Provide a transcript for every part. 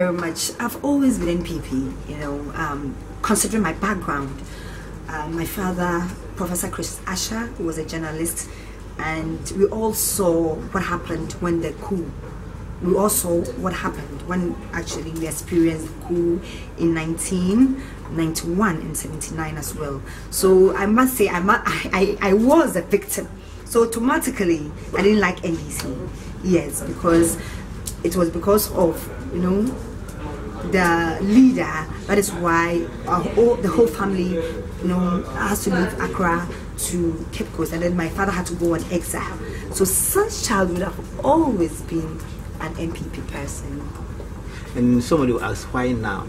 Very much. I've always been NPP, you know, considering my background. My father, Professor Barbra Asher, who was a journalist, and we all saw what happened when the coup. We all saw what happened when actually we experienced the coup in 1991 and 79 as well. So I must say I was a victim. So automatically I didn't like NDC. Yes, because it was because of, you know, the leader. That is why the whole family, you know, has to leave Accra to Cape Coast, and then my father had to go on exile. So since childhood I've always been an NPP person. And somebody will ask, why now?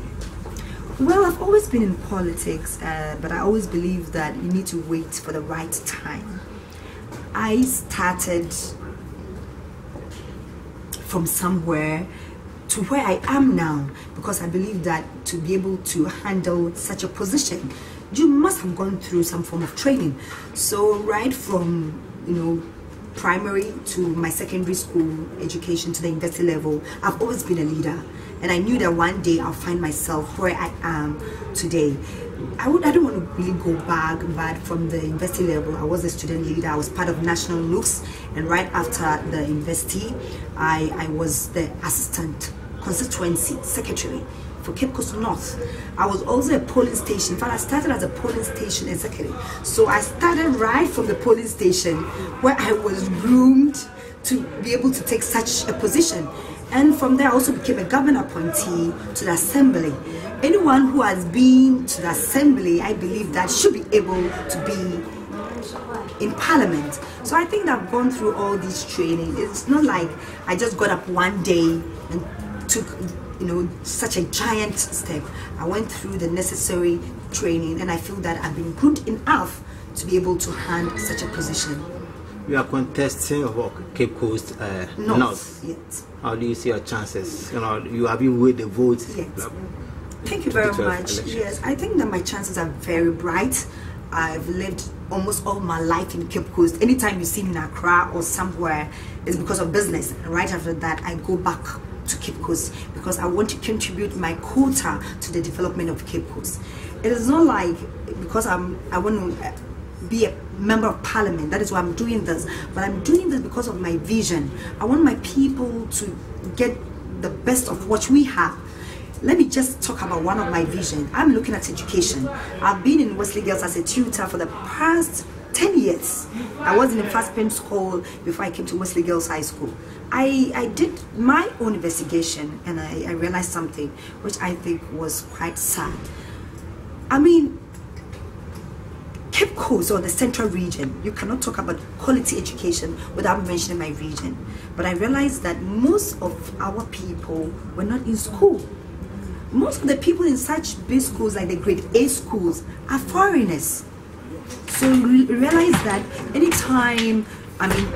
Well, I've always been in politics, but I always believe that you need to wait for the right time. I started from somewhere to where I am now because I believe that to be able to handle such a position, you must have gone through some form of training. So right from, you know, primary to my secondary school education to the university level, I've always been a leader, and I knew that one day I'll find myself where I am today. I don't want to really go back, but from the university level I was a student leader. I was part of National Looks, and right after the university I was the assistant constituency secretary for Cape Coast North. I was also a polling station. In fact, I started as a polling station executive. So I started right from the polling station where I was groomed to be able to take such a position. And from there I also became a government appointee to the assembly. Anyone who has been to the assembly, I believe that should be able to be in parliament. So I think that I've gone through all this training. It's not like I just got up one day and took, you know, such a giant step. I went through the necessary training, and I feel that I've been good enough to be able to handle such a position. You are contesting for Cape Coast North. Yes. How do you see your chances? You know, you have been with the votes. Yes. Thank you very much. Elections. Yes, I think that my chances are very bright. I've lived almost all my life in Cape Coast. Anytime you see me in Accra or somewhere, it's because of business. And right after that, I go back to Cape Coast because I want to contribute my quota to the development of Cape Coast. It is not like because I want to be a member of parliament, that is why I'm doing this, but I'm doing this because of my vision. I want my people to get the best of what we have. Let me just talk about one of my vision. I'm looking at education. I've been in Wesley Girls as a tutor for the past 10 years. I was in a fast paying school before I came to Wesley Girls High School. I did my own investigation, and I realized something which I think was quite sad. I mean, Cape Coast or the central region, you cannot talk about quality education without mentioning my region. But I realized that most of our people were not in school. Most of the people in such big schools like the grade A schools are foreigners. So we realize that anytime, I mean,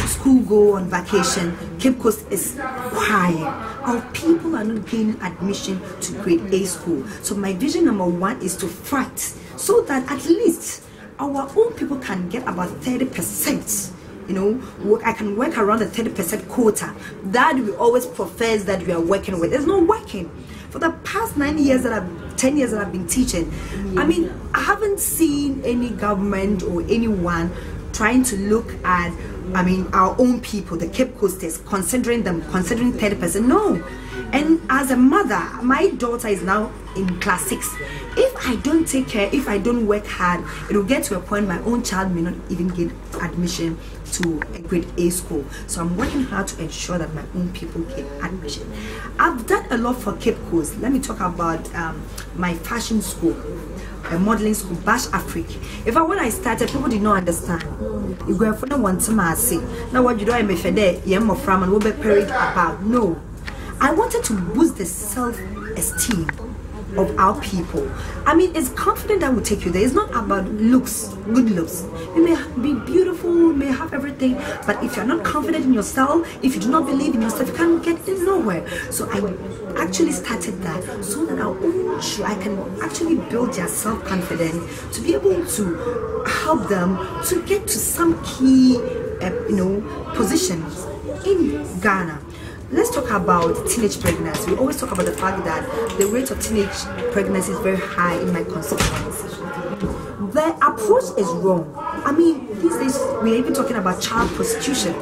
school go on vacation, Cape Coast is quiet. Our people are not gaining admission to grade A school. So my vision number one is to fight so that at least our own people can get about 30%. You know, I can work around the 30% quota that we always profess that we are working with. It's not working. For the past 10 years that I've been teaching, I mean, I haven't seen any government or anyone trying to look at, I mean, our own people, the Cape Coasters, considering 30%. No. And as a mother, my daughter is now in class 6. If I don't take care, if I don't work hard, it will get to a point my own child may not even get admission to a grade A school. So I'm working hard to ensure that my own people get admission. I've done a lot for Cape Coast. Let me talk about my fashion school, a modeling school, Barbra Asher. When I started, people did not understand. You go for no one to say, now what you do, I'm a fede, you're from and we'll be parried about. No. I wanted to boost the self-esteem of our people. I mean, it's confidence that will take you there. It's not about looks, good looks. You may be beautiful, you may have everything, but if you're not confident in yourself, if you do not believe in yourself, you can't get in nowhere. So I actually started that so that our own I can actually build their self-confidence to be able to help them to get to some key, positions in Ghana. let's talk about teenage pregnancy. We always talk about the fact that the rate of teenage pregnancy is very high in my constituency. The approach is wrong. I mean, these days we're even talking about child prostitution.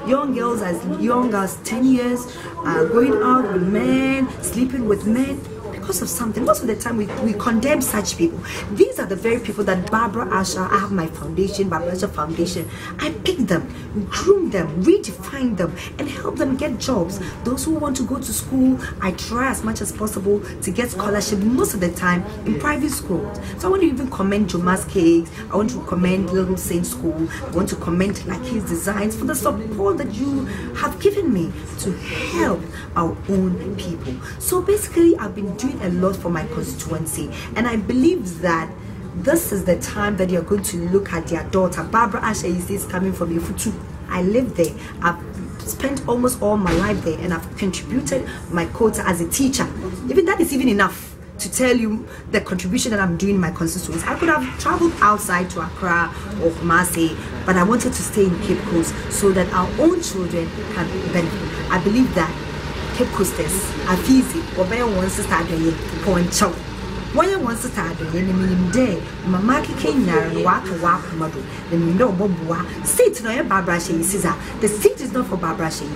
Young girls as young as 10 years going out with men, sleeping with men because of something. Most of the time we condemn such people. These are the very people that Barbra Asher, I have my foundation, Barbra Asher Foundation. I pick them, groom them, redefine them, and help them get jobs. Those who want to go to school, I try as much as possible to get scholarship, most of the time in private schools. So I want to even commend Joma's Cakes. I want to commend Little Saint School. I want to commend like his designs for the support that you have given me to help our own people. So basically, I've been doing a lot for my constituency, and I believe that this is the time that you're going to look at their daughter. Barbra Asher is coming from Ifutu. I live there. I've spent almost all my life there, and I've contributed my quota as a teacher. Even that is even enough to tell you the contribution that I'm doing in my constituency. I could have traveled outside to Accra or Kumasi, but I wanted to stay in Cape Coast so that our own children can benefit. I believe that Cape Coasters are easy. Or better one sister again, point chow. One wants to start the enemy day. Mamma came there and walk model. Then you know Bobua. Sit no Barbra Asher. The seat is not for Barbra Asher.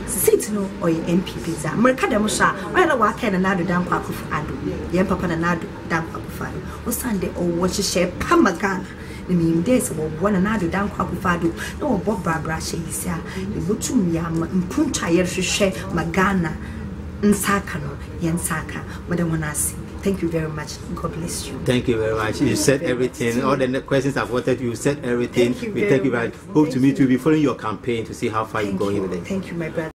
Sit no or MPPs. Mercademusha. Why walk and another down Papu Adu. Yan Papa and another down Papu Fado. Or Sunday or watch a share Pamagana. The mean days of one another down Quapufado. No, Bob Barbra Asher. You go to me, I'm Punta Yershe Magana. Nsakano, Yansaka, Madam Wanasi. Thank you very much. God bless you. Thank you very much. You said everything. All the questions I've wanted, you said everything. Thank you very much. Hope to meet you. We'll be following your campaign to see how far you're going with it. Thank you, my brother.